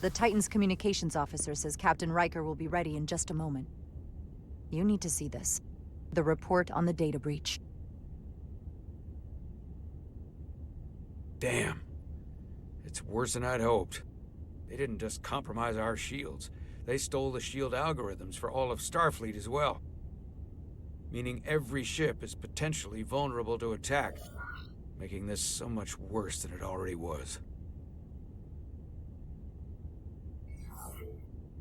The Titan's communications officer says Captain Riker will be ready in just a moment. You need to see this. The report on the data breach. Damn. It's worse than I'd hoped. They didn't just compromise our shields. They stole the shield algorithms for all of Starfleet as well. Meaning every ship is potentially vulnerable to attack, making this so much worse than it already was.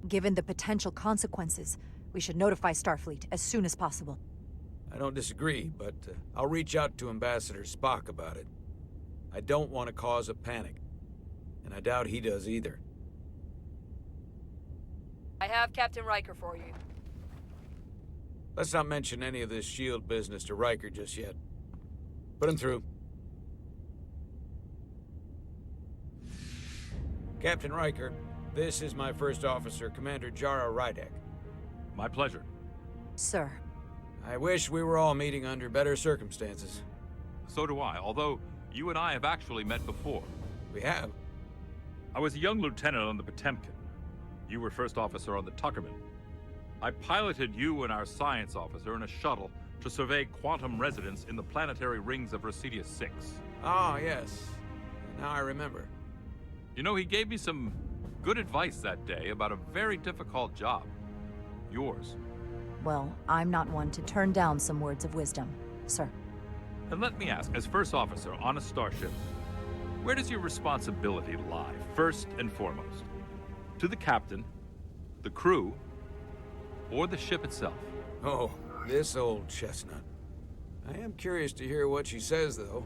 Given the potential consequences, we should notify Starfleet as soon as possible. I don't disagree, but I'll reach out to Ambassador Spock about it. I don't want to cause a panic, and I doubt he does either. I have Captain Riker for you. Let's not mention any of this shield business to Riker just yet. Put him through. Captain Riker, this is my first officer, Commander Jara Rydek. My pleasure. Sir. I wish we were all meeting under better circumstances. So do I, although you and I have actually met before. We have. I was a young lieutenant on the Potemkin. You were first officer on the Tuckerman. I piloted you and our science officer in a shuttle to survey quantum resonance in the planetary rings of Residius 6. Ah, yes. Now I remember. You know, he gave me some good advice that day about a very difficult job. Yours. Well, I'm not one to turn down some words of wisdom, sir. And let me ask, as first officer on a starship, where does your responsibility lie, first and foremost? To the captain, the crew, or the ship itself? Oh, this old chestnut. I am curious to hear what she says, though.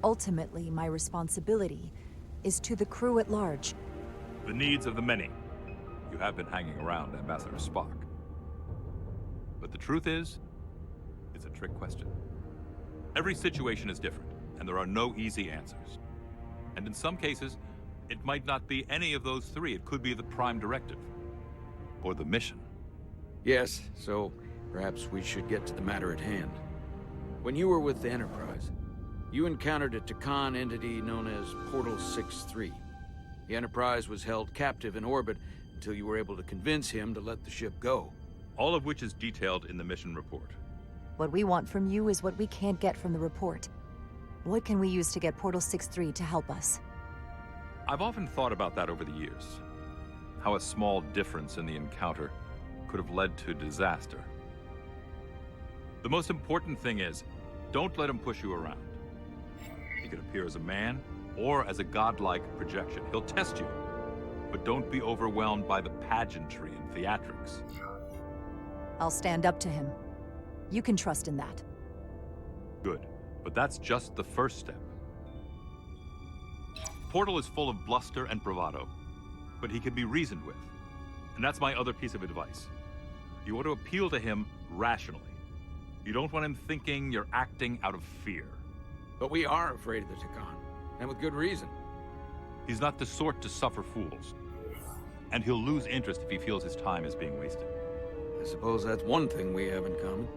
Ultimately, my responsibility is to the crew at large. The needs of the many. You have been hanging around Ambassador Spock. But the truth is, it's a trick question. Every situation is different, and there are no easy answers. And in some cases, it might not be any of those three. It could be the prime directive. Or the mission. Yes, so perhaps we should get to the matter at hand. When you were with the Enterprise, you encountered a Takan entity known as Portal 6-3. The Enterprise was held captive in orbit until you were able to convince him to let the ship go. All of which is detailed in the mission report. What we want from you is what we can't get from the report. What can we use to get Portal 6-3 to help us? I've often thought about that over the years. How a small difference in the encounter could have led to disaster. The most important thing is, don't let him push you around. He could appear as a man or as a godlike projection. He'll test you, but don't be overwhelmed by the pageantry and theatrics. I'll stand up to him. You can trust in that. Good, but that's just the first step. Portal is full of bluster and bravado, but he can be reasoned with. And that's my other piece of advice. You want to appeal to him rationally. You don't want him thinking you're acting out of fear. But we are afraid of the Takan, and with good reason. He's not the sort to suffer fools. And he'll lose interest if he feels his time is being wasted. I suppose that's one thing we have in common.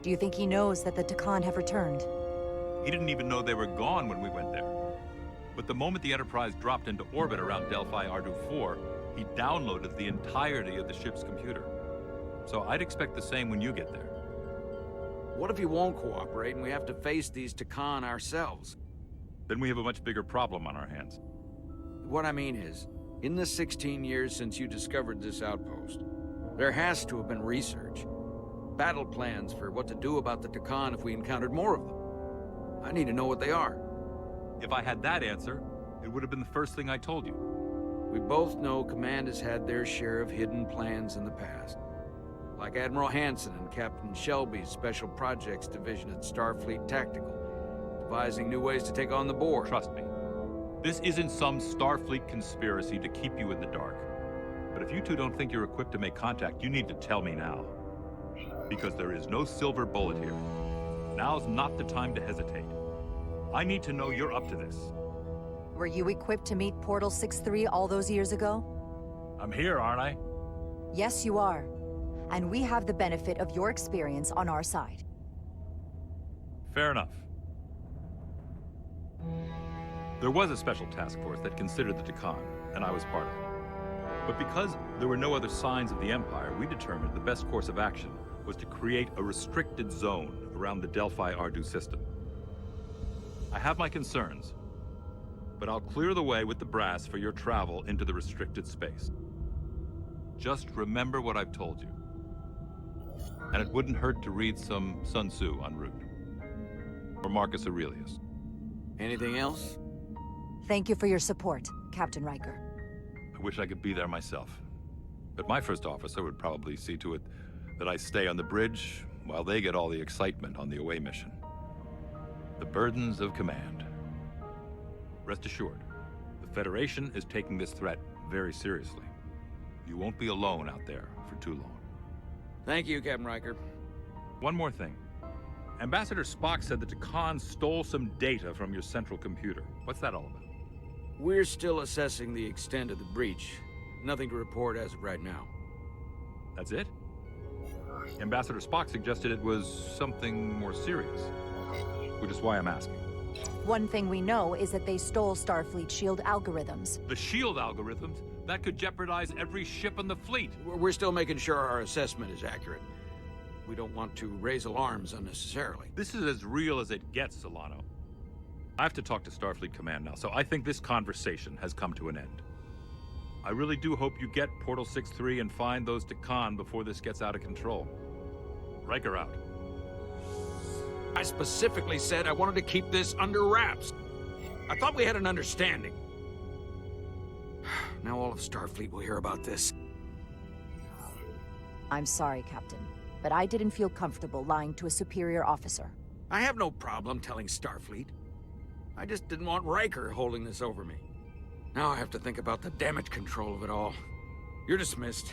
Do you think he knows that the Takan have returned? He didn't even know they were gone when we went there. But the moment the Enterprise dropped into orbit around Delphi Ardu 4, he downloaded the entirety of the ship's computer. So I'd expect the same when you get there. What if he won't cooperate and we have to face these Takan ourselves? Then we have a much bigger problem on our hands. What I mean is, in the 16 years since you discovered this outpost, there has to have been research. Battle plans for what to do about the Takan if we encountered more of them. I need to know what they are. If I had that answer, it would have been the first thing I told you. We both know Command has had their share of hidden plans in the past. Like Admiral Hansen and Captain Shelby's Special Projects Division at Starfleet Tactical, devising new ways to take on the Borg. Trust me, this isn't some Starfleet conspiracy to keep you in the dark. But if you two don't think you're equipped to make contact, you need to tell me now. Because there is no silver bullet here. Now's not the time to hesitate. I need to know you're up to this. Were you equipped to meet Portal 6-3 all those years ago? I'm here, aren't I? Yes, you are. And we have the benefit of your experience on our side. Fair enough. There was a special task force that considered the Takan, and I was part of it. But because there were no other signs of the Empire, we determined the best course of action was to create a restricted zone around the Delphi-Ardu system. I have my concerns, but I'll clear the way with the brass for your travel into the restricted space. Just remember what I've told you. And it wouldn't hurt to read some Sun Tzu en route. Or Marcus Aurelius. Anything else? Thank you for your support, Captain Riker. I wish I could be there myself. But my first officer would probably see to it that I stay on the bridge while they get all the excitement on the away mission. The burdens of command. Rest assured, the Federation is taking this threat very seriously. You won't be alone out there for too long. Thank you, Captain Riker. One more thing. Ambassador Spock said that Takan stole some data from your central computer. What's that all about? We're still assessing the extent of the breach. Nothing to report as of right now. That's it? Ambassador Spock suggested it was something more serious, which is why I'm asking. One thing we know is that they stole Starfleet shield algorithms. The shield algorithms? That could jeopardize every ship in the fleet. We're still making sure our assessment is accurate. We don't want to raise alarms unnecessarily. This is as real as it gets, Solano. I have to talk to Starfleet Command now, so I think this conversation has come to an end. I really do hope you get Portal 6-3 and find those Takan before this gets out of control. Riker out. I specifically said I wanted to keep this under wraps. I thought we had an understanding. Now all of Starfleet will hear about this. I'm sorry, Captain, but I didn't feel comfortable lying to a superior officer. I have no problem telling Starfleet. I just didn't want Riker holding this over me. Now I have to think about the damage control of it all. You're dismissed.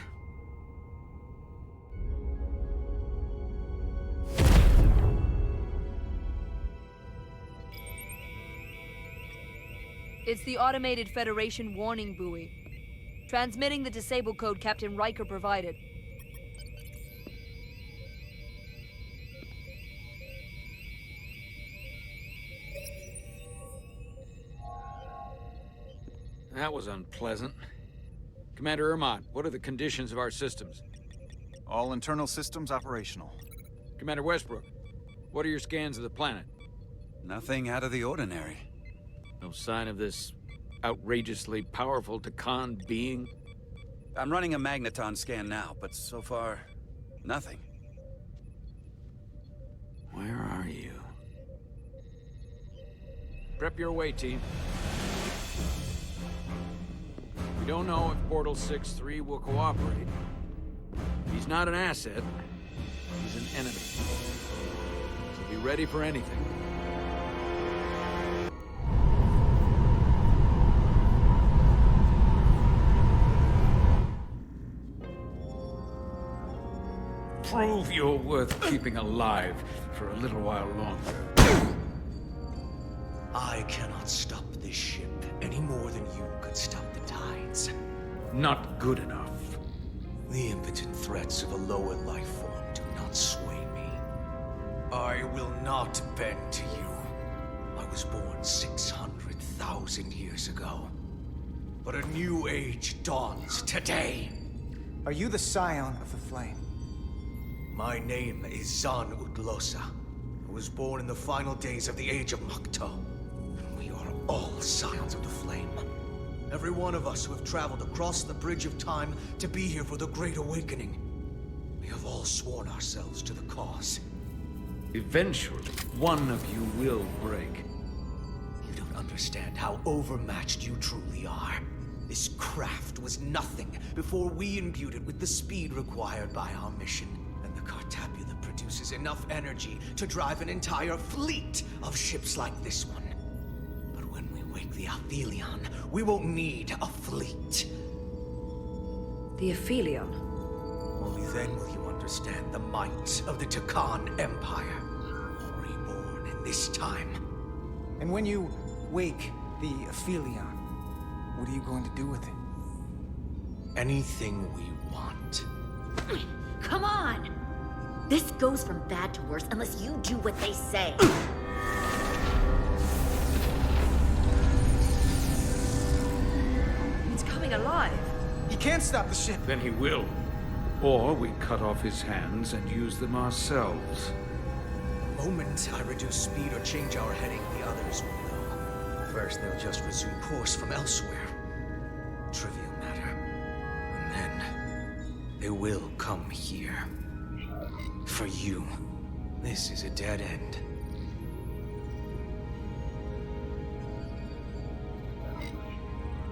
It's the automated Federation warning buoy. Transmitting the disable code Captain Riker provided. That was unpleasant. Commander Irmont, what are the conditions of our systems? All internal systems operational. Commander Westbrook, what are your scans of the planet? Nothing out of the ordinary. No sign of this outrageously powerful Takan being? I'm running a magneton scan now, but so far, nothing. Where are you? Prep your way, team. We don't know if Portal 6-3 will cooperate. He's not an asset. He's an enemy. So be ready for anything. Prove you're worth keeping alive for a little while longer. I cannot stop this ship any more than you could stop the tides. Not good enough. The impotent threats of a lower life form do not sway me. I will not bend to you. I was born 600,000 years ago. But a new age dawns today. Are you the scion of the flame? My name is Zan Utlosa. I was born in the final days of the Age of Makto. And we are all scions of the flame. Every one of us who have traveled across the bridge of time to be here for the Great Awakening. We have all sworn ourselves to the cause. Eventually, one of you will break. You don't understand how overmatched you truly are. This craft was nothing before we imbued it with the speed required by our mission. And the Cartapula produces enough energy to drive an entire fleet of ships like this one. But when we wake the Aphelion, we won't need a fleet. The Aphelion? Only then will you understand the might of the Takan Empire. Reborn in this time. And when you wake the Aphelion, what are you going to do with it? Anything we want. Come on! This goes from bad to worse unless you do what they say. can't stop the ship. Then he will. Or we cut off his hands and use them ourselves. The moment I reduce speed or change our heading, the others will know. First, they'll just resume course from elsewhere. Trivial matter. And then, they will come here. For you, this is a dead end.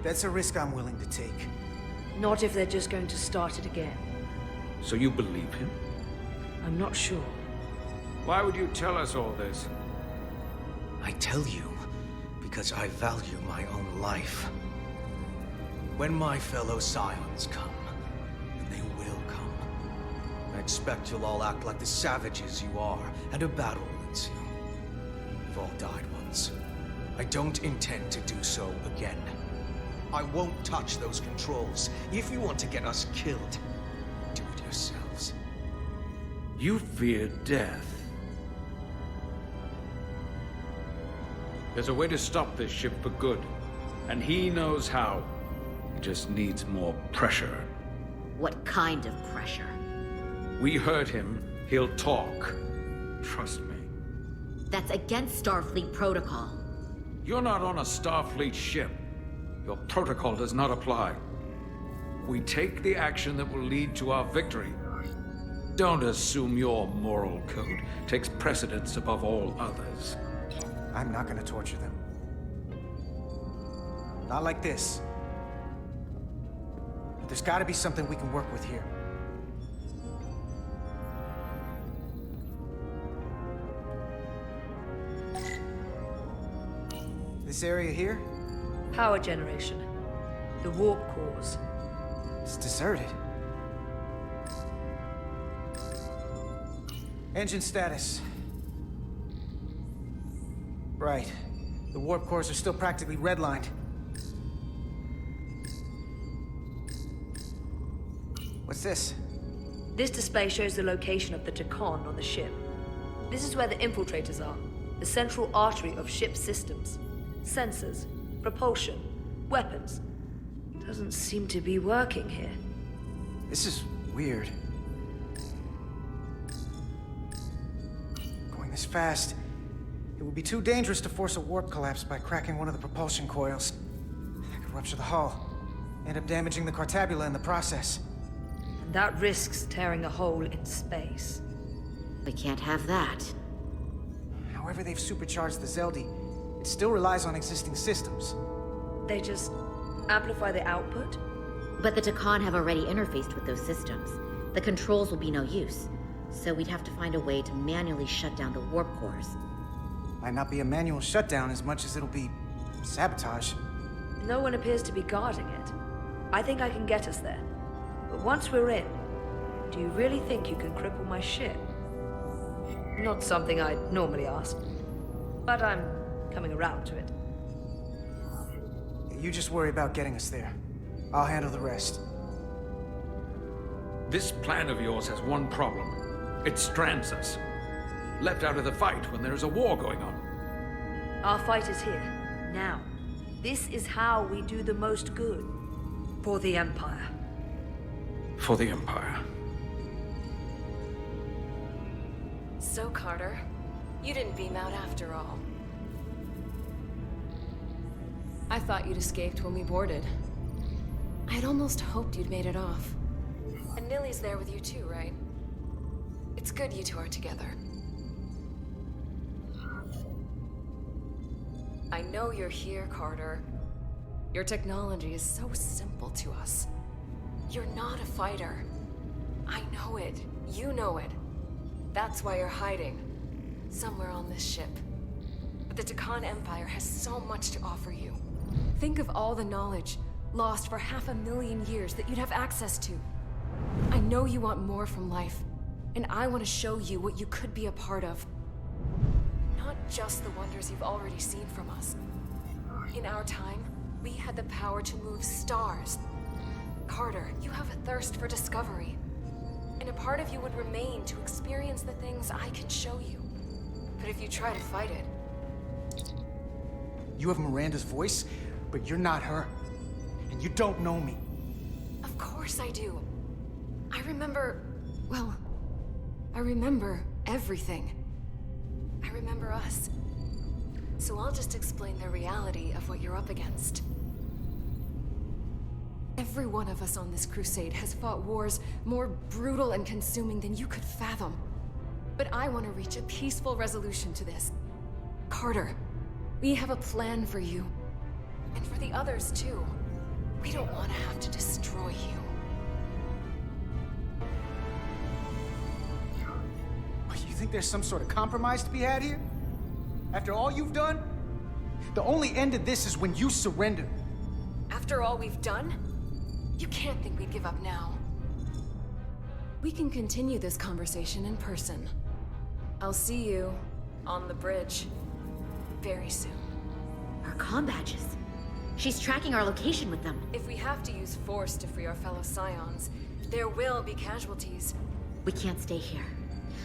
That's a risk I'm willing to take. Not if they're just going to start it again. So you believe him? I'm not sure. Why would you tell us all this? I tell you, because I value my own life. When my fellow Scions come, and they will come, I expect you'll all act like the savages you are, and a battle will ensue. You've all died once. I don't intend to do so again. I won't touch those controls. If you want to get us killed, do it yourselves. You fear death. There's a way to stop this ship for good, and he knows how. He just needs more pressure. What kind of pressure? We hurt him, he'll talk. Trust me. That's against Starfleet protocol. You're not on a Starfleet ship. Your protocol does not apply. We take the action that will lead to our victory. Don't assume your moral code takes precedence above all others. I'm not gonna torture them. Not like this. But there's gotta be something we can work with here. This area here? Power generation. The warp cores. It's deserted. Engine status. Right. The warp cores are still practically redlined. What's this? This display shows the location of the Tacon on the ship. This is where the infiltrators are, the central artery of ship systems. Sensors, propulsion, weapons. Doesn't seem to be working here. This is weird. Going this fast, it would be too dangerous to force a warp collapse by cracking one of the propulsion coils. That could rupture the hull, end up damaging the Cartabula in the process. And that risks tearing a hole in space. We can't have that. However they've supercharged the Zeldi, it still relies on existing systems. They just amplify the output? But the Tacon have already interfaced with those systems. The controls will be no use. So we'd have to find a way to manually shut down the warp cores. Might not be a manual shutdown as much as it'll be sabotage. No one appears to be guarding it. I think I can get us there. But once we're in, do you really think you can cripple my ship? Not something I'd normally ask. But I'm coming around to it. You just worry about getting us there. I'll handle the rest. This plan of yours has one problem. It strands us. Left out of the fight when there is a war going on. Our fight is here, now. This is how we do the most good. For the Empire. For the Empire. So, Carter, you didn't beam out after all. I thought you'd escaped when we boarded. I had almost hoped you'd made it off. And Nilly's there with you too, right? It's good you two are together. I know you're here, Carter. Your technology is so simple to us. You're not a fighter. I know it. You know it. That's why you're hiding. Somewhere on this ship. But the Tacon Empire has so much to offer you. Think of all the knowledge lost for 500,000 years that you'd have access to. I know you want more from life, and I want to show you what you could be a part of. Not just the wonders you've already seen from us. In our time, we had the power to move stars. Carter, you have a thirst for discovery. And a part of you would remain to experience the things I can show you. But if you try to fight it... You have Miranda's voice, but you're not her. And you don't know me. Of course I do. I remember... well, I remember everything. I remember us. So I'll just explain the reality of what you're up against. Every one of us on this crusade has fought wars more brutal and consuming than you could fathom. But I want to reach a peaceful resolution to this. Carter, we have a plan for you. And for the others, too. We don't want to have to destroy you. You think there's some sort of compromise to be had here? After all you've done? The only end of this is when you surrender. After all we've done? You can't think we'd give up now. We can continue this conversation in person. I'll see you on the bridge very soon. Our comm badges. She's tracking our location with them. If we have to use force to free our fellow Scions, there will be casualties. We can't stay here.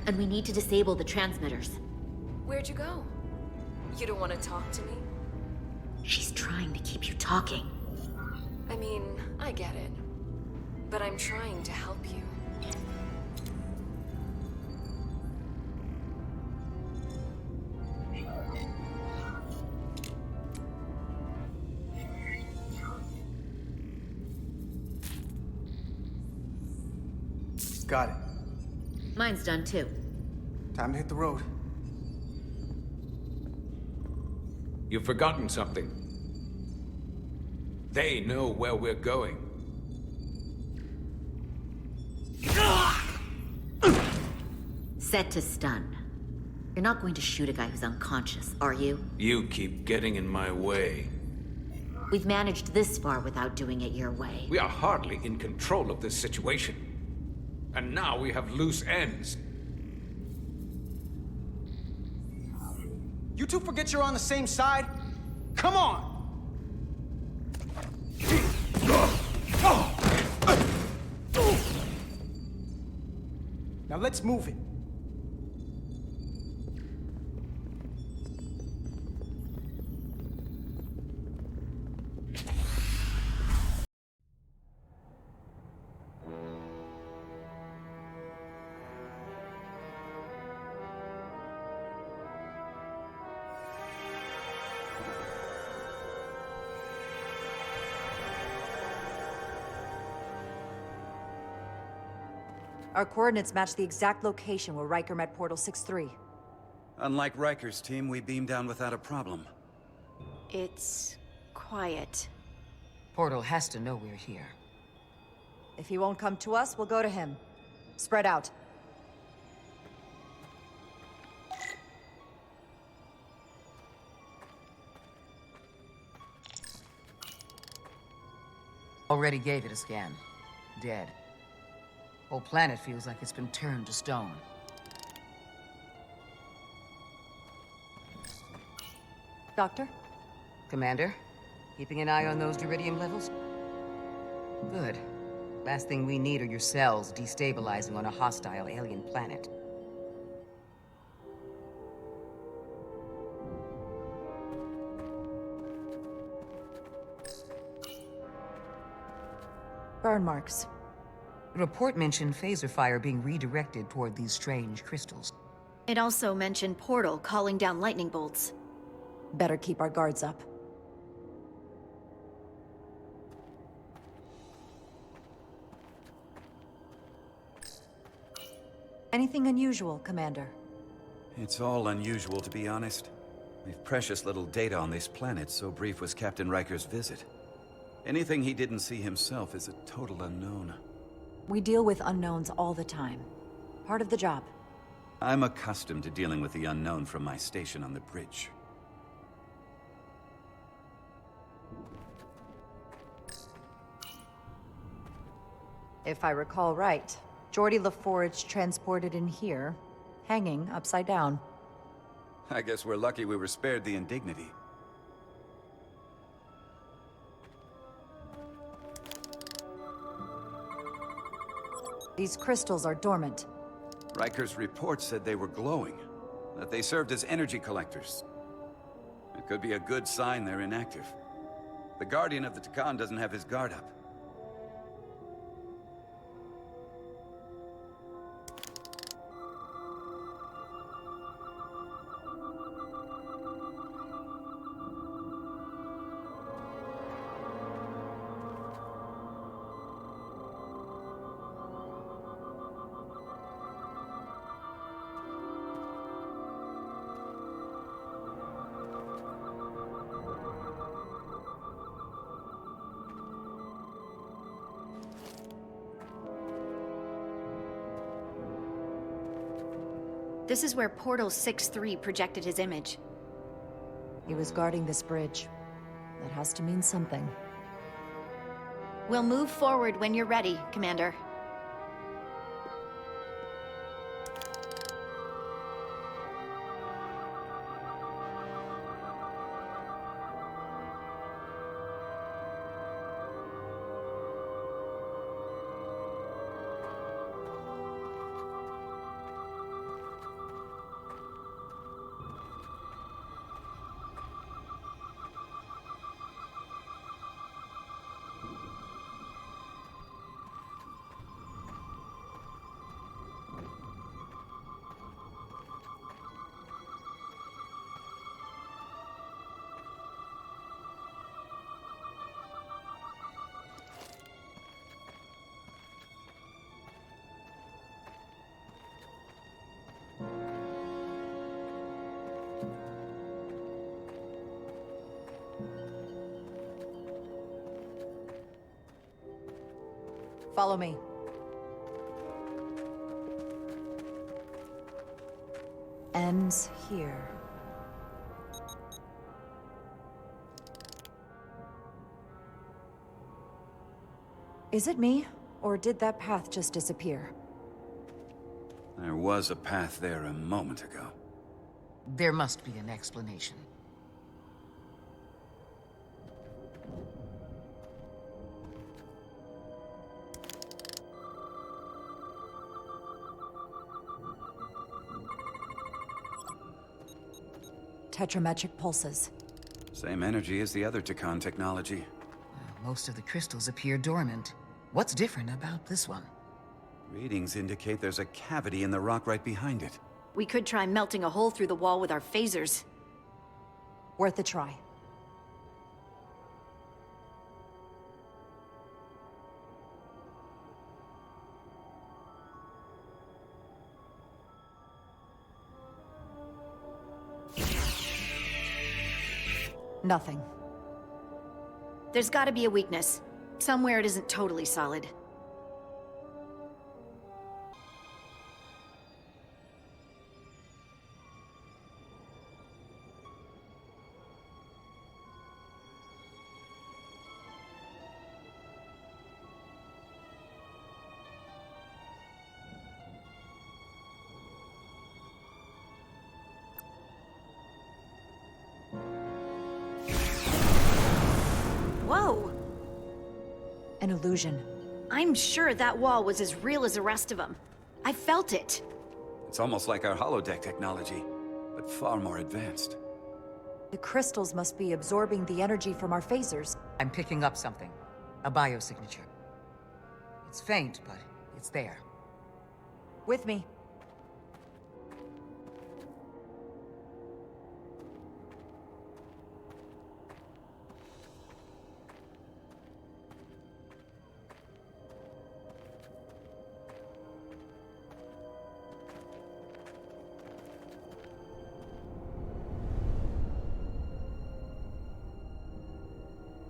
And we need to disable the transmitters. Where'd you go? You don't want to talk to me? She's trying to keep you talking. I mean, I get it. But I'm trying to help you. Got it. Mine's done too. Time to hit the road. You've forgotten something. They know where we're going. Set to stun. You're not going to shoot a guy who's unconscious, are you? You keep getting in my way. We've managed this far without doing it your way. We are hardly in control of this situation. And now we have loose ends. You two forget you're on the same side? Come on! Now let's move it. Our coordinates match the exact location where Riker met Portal 6-3. Unlike Riker's team, we beamed down without a problem. It's quiet. Portal has to know we're here. If he won't come to us, we'll go to him. Spread out. Already gave it a scan. Dead. Whole planet feels like it's been turned to stone. Doctor? Commander, keeping an eye on those Duridium levels? Good. Last thing we need are your cells destabilizing on a hostile alien planet. Burn marks. The report mentioned phaser fire being redirected toward these strange crystals. It also mentioned Portal calling down lightning bolts. Better keep our guards up. Anything unusual, Commander? It's all unusual, to be honest. We've precious little data on this planet, so brief was Captain Riker's visit. Anything he didn't see himself is a total unknown. We deal with unknowns all the time. Part of the job. I'm accustomed to dealing with the unknown from my station on the bridge. If I recall right, Geordi LaForge transported in here, hanging upside down. I guess we're lucky we were spared the indignity. These crystals are dormant. Riker's report said they were glowing, that they served as energy collectors. It could be a good sign they're inactive. The Guardian of the Takan doesn't have his guard up. This is where Portal 6-3 projected his image. He was guarding this bridge. That has to mean something. We'll move forward when you're ready, Commander. Follow me. Ends here. Is it me, or did that path just disappear? There was a path there a moment ago. There must be an explanation. Tetrametric pulses. Same energy as the other Takan technology. Most of the crystals appear dormant. What's different about this one? Readings indicate there's a cavity in the rock right behind it. We could try melting a hole through the wall with our phasers. Worth a try. Nothing. There's gotta be a weakness. Somewhere it isn't totally solid. Whoa! An illusion. I'm sure that wall was as real as the rest of them. I felt it. It's almost like our holodeck technology, but far more advanced. The crystals must be absorbing the energy from our phasers. I'm picking up something. A biosignature. It's faint, but it's there. With me.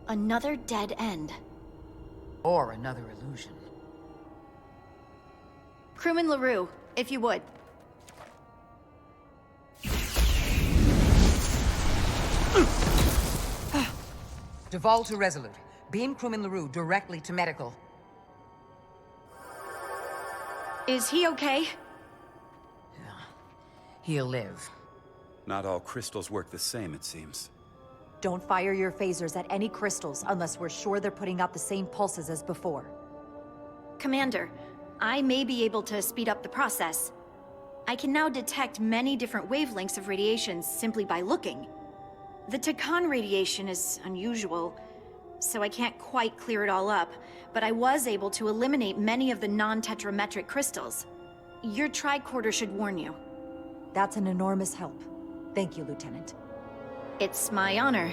Another dead end. Or another illusion. Crewman LaRue, if you would. Duval to Resolute. Beam Crewman LaRue directly to medical. Is he okay? He'll live. Not all crystals work the same, it seems. Don't fire your phasers at any crystals unless we're sure they're putting out the same pulses as before. Commander, I may be able to speed up the process. I can now detect many different wavelengths of radiation simply by looking. The Takan radiation is unusual, so I can't quite clear it all up, but I was able to eliminate many of the non-tetrametric crystals. Your tricorder should warn you. That's an enormous help. Thank you, Lieutenant. It's my honor.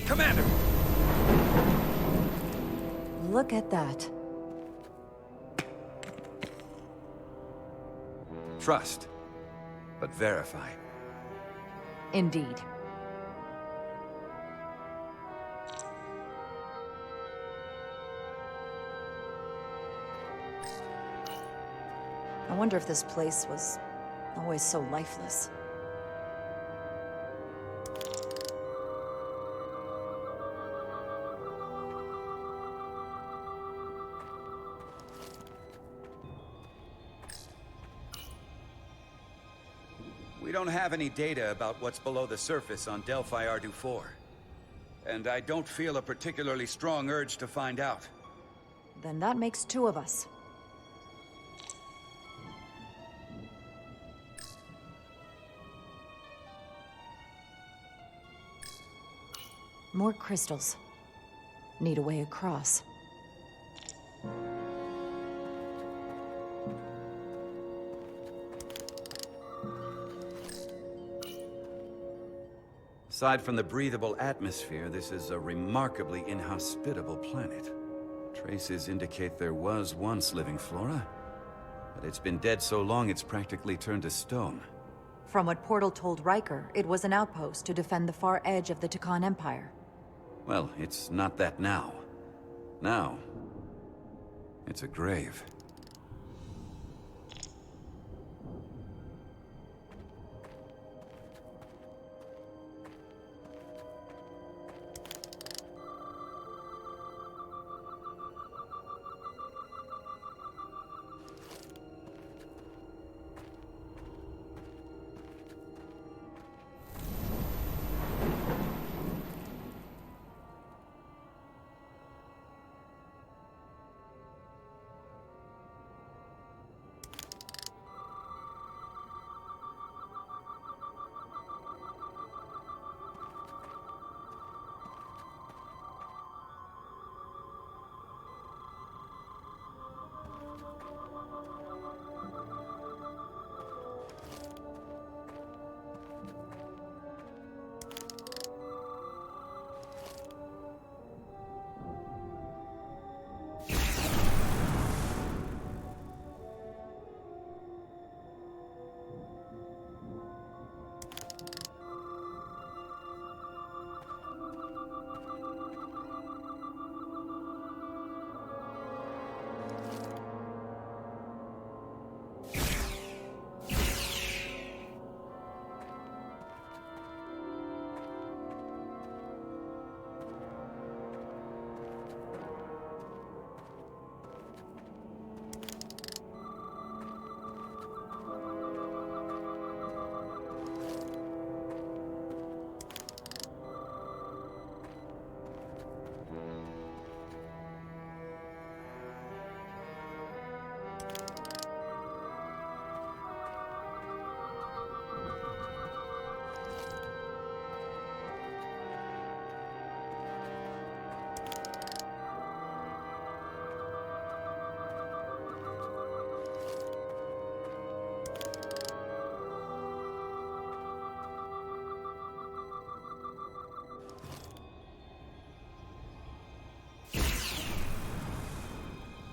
Commander! Look at that. trust, but verify. Indeed. I wonder if this place was always so lifeless. We don't have any data about what's below the surface on Delphi Ardu 4. And I don't feel a particularly strong urge to find out. Then that makes two of us. More crystals. Need a way across. Aside from the breathable atmosphere, this is a remarkably inhospitable planet. Traces indicate there was once living flora, but it's been dead so long it's practically turned to stone. From what Portal told Riker, it was an outpost to defend the far edge of the Takan Empire. Well, it's not that now. Now, it's a grave.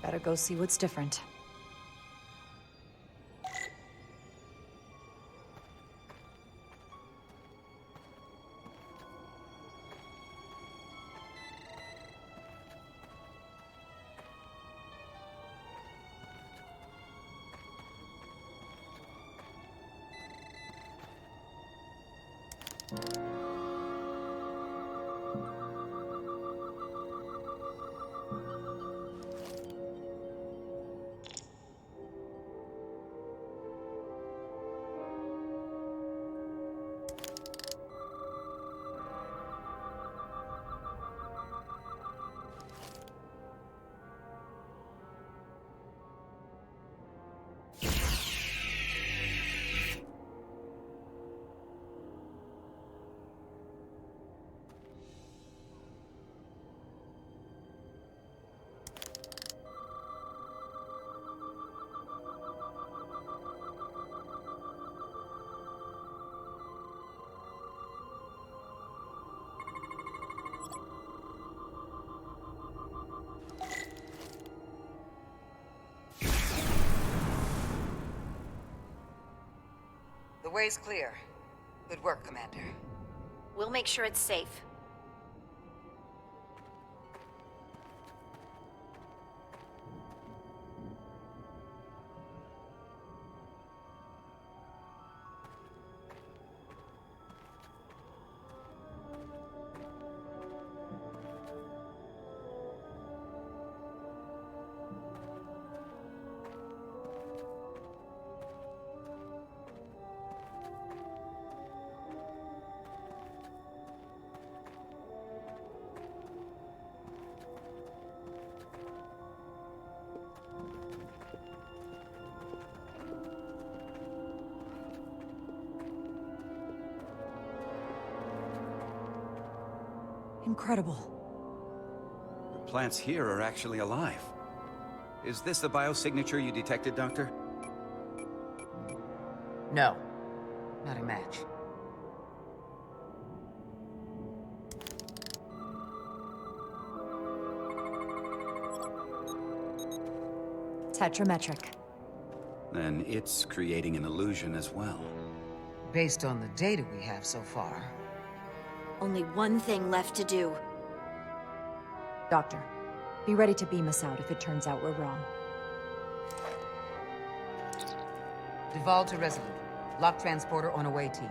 Better go see what's different. way's clear. Good work, Commander. We'll make sure it's safe. Incredible. The plants here are actually alive. Is this the biosignature you detected, Doctor? No. Not a match. Tetrametric. Then it's creating an illusion as well. Based on the data we have so far. Only one thing left to do. Doctor, be ready to beam us out if it turns out we're wrong. Duval to Resolute. Lock transporter on away, team.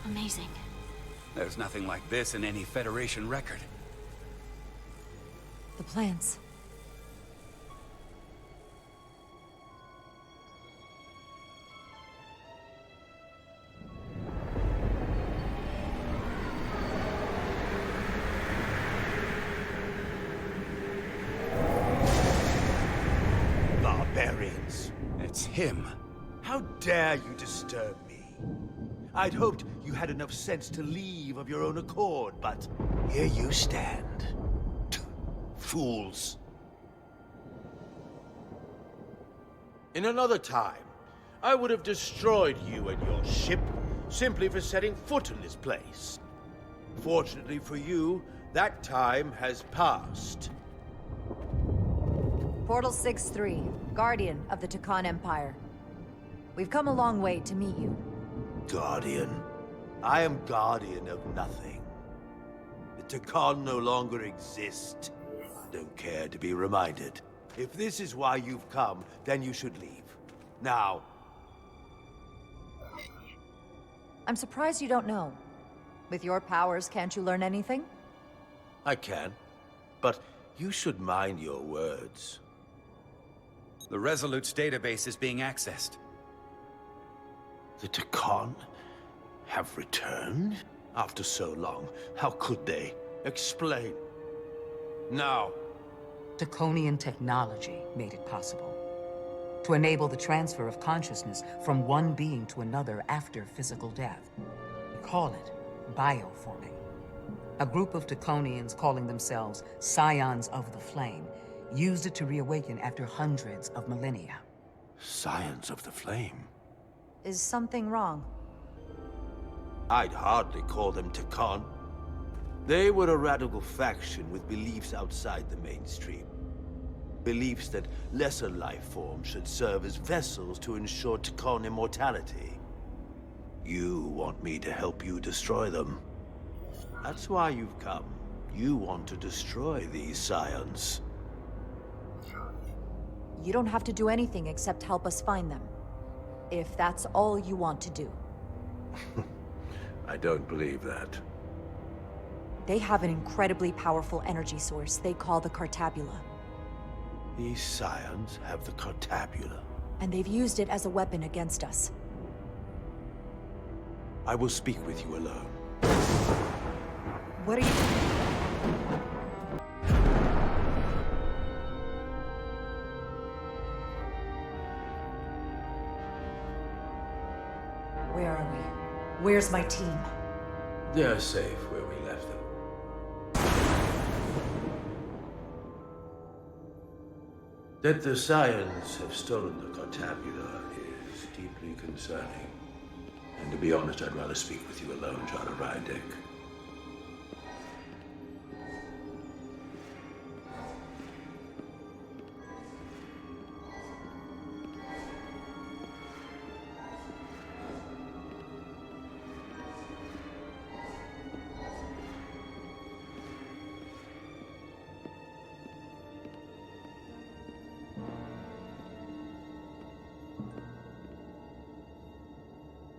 Amazing. There's nothing like this in any Federation record. The plants. Barbarians. It's him. How dare you disturb me? I'd hoped you had enough sense to leave of your own accord, but here you stand. Fools. In another time, I would have destroyed you and your ship simply for setting foot in this place. Fortunately for you, that time has passed. Portal 6-3, Guardian of the Takan Empire. We've come a long way to meet you. Guardian? I am guardian of nothing. The Takan no longer exist. Don't care to be reminded. If this is why you've come, then you should leave. Now. I'm surprised you don't know. With your powers, can't you learn anything? I can. But you should mind your words. The Resolute's database is being accessed. The Takan have returned? After so long, how could they? Explain. Now. Draconian technology made it possible. To enable the transfer of consciousness from one being to another after physical death. We call it bioforming. A group of Draconians calling themselves Scions of the Flame used it to reawaken after hundreds of millennia. Scions of the Flame? Is something wrong? I'd hardly call them Takan. They were a radical faction with beliefs outside the mainstream. Beliefs that lesser life forms should serve as vessels to ensure Takan immortality. You want me to help you destroy them. That's why you've come. You want to destroy these Scions. You don't have to do anything except help us find them. If that's all you want to do. I don't believe that. They have an incredibly powerful energy source they call the Cartabula. These Scions have the Cartabula. And they've used it as a weapon against us. I will speak with you alone. What are you... Where are we? Where's my team? They're safe where we left them. That the Scions have stolen the Cartabula is deeply concerning. be honest, I'd rather speak with you alone, John Rydick.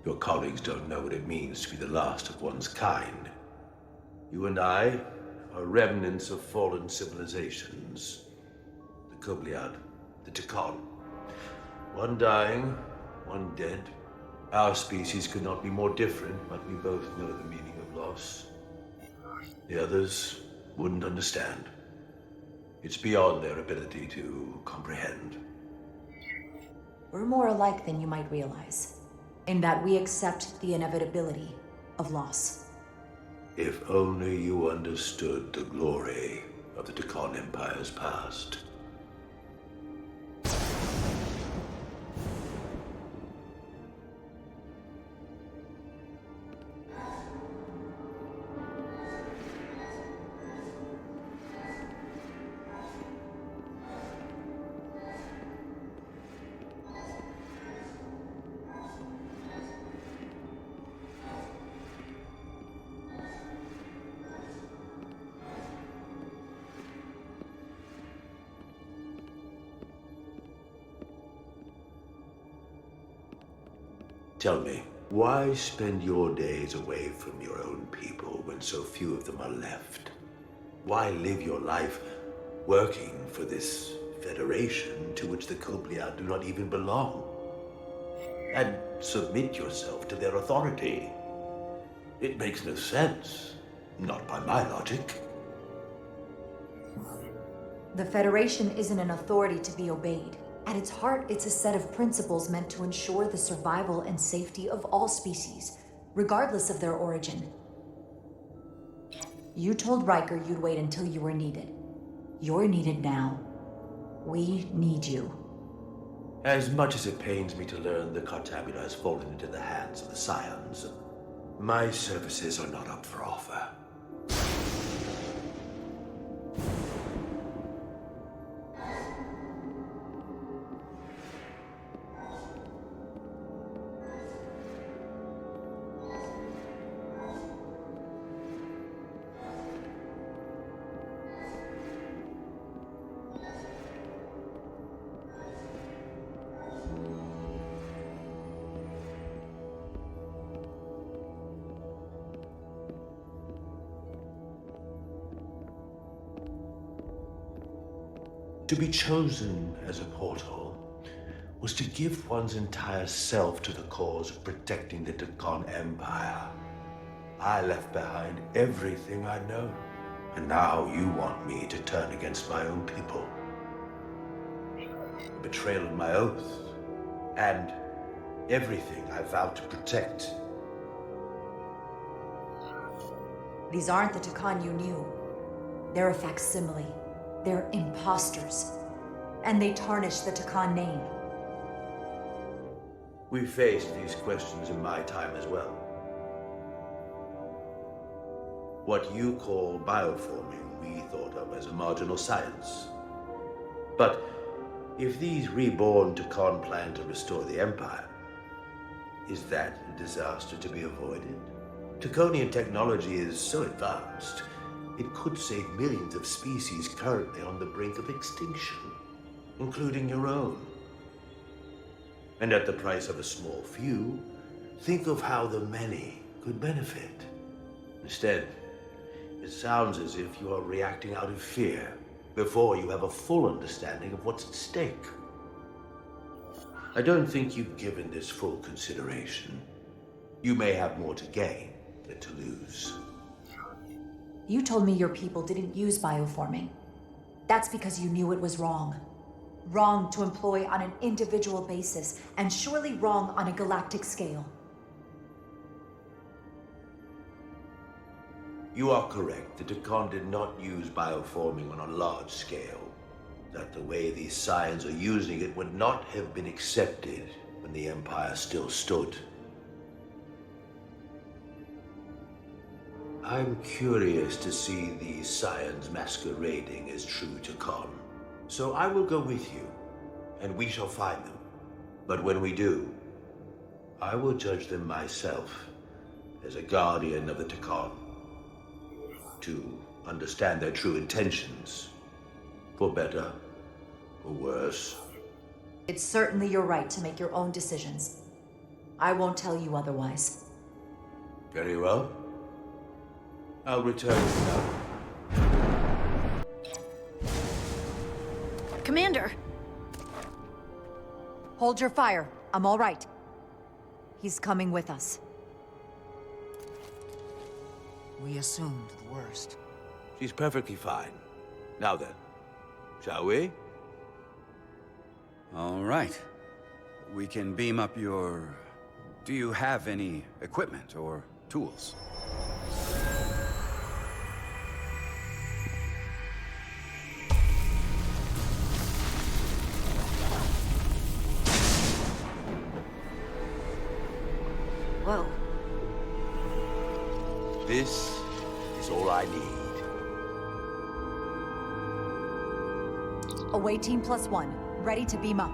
Your colleagues don't know what it means to be the last of one's kind. You and I are remnants of fallen civilizations. The Kobliad, the Tekon. One dying, one dead. Our species could not be more different, but we both know the meaning of loss. The others wouldn't understand. It's beyond their ability to comprehend. We're more alike than you might realize, in that we accept the inevitability of loss. If only you understood the glory of the Tekon Empire's past. Tell me, why spend your days away from your own people when so few of them are left? Why live your life working for this federation to which the Kobliad do not even belong? And submit yourself to their authority? It makes no sense. Not by my logic. The Federation isn't an authority to be obeyed. At its heart, it's a set of principles meant to ensure the survival and safety of all species, regardless of their origin. You told Riker you'd wait until you were needed. You're needed now. We need you. As much as it pains me to learn the Cartabula has fallen into the hands of the Scions, my services are not up for offer. To be chosen as a portal was to give one's entire self to the cause of protecting the Tekon Empire. I left behind everything I know, and now you want me to turn against my own people. A betrayal of my oath, and everything I vowed to protect. These aren't the Tekon you knew. They're a facsimile. They're imposters. And they tarnish the Tekon name. We faced these questions in my time as well. What you call bioforming, we thought of as a marginal science. But if these reborn Tekon plan to restore the Empire, is that a disaster to be avoided? Tekonian technology is so advanced, it could save millions of species currently on the brink of extinction, including your own. And at the price of a small few, think of how the many could benefit. Instead, it sounds as if you are reacting out of fear before you have a full understanding of what's at stake. I don't think you've given this full consideration. You may have more to gain than to lose. You told me your people didn't use bioforming. That's because you knew it was wrong. Wrong to employ on an individual basis, and surely wrong on a galactic scale. You are correct. The Tekon did not use bioforming on a large scale. That the way these Scions are using it would not have been accepted when the Empire still stood. I'm curious to see these scions masquerading as true Takan. So I will go with you, and we shall find them. But when we do, I will judge them myself as a guardian of the Takan, to understand their true intentions, for better or worse. It's certainly your right to make your own decisions. I won't tell you otherwise. Very well. I'll return now. Commander! Hold your fire. I'm all right. He's coming with us. We assumed the worst. She's perfectly fine. Now then, shall we? All right. We can beam up your... Do you have any equipment or tools? Whoa. This is all I need. Away Team +1, ready to beam up.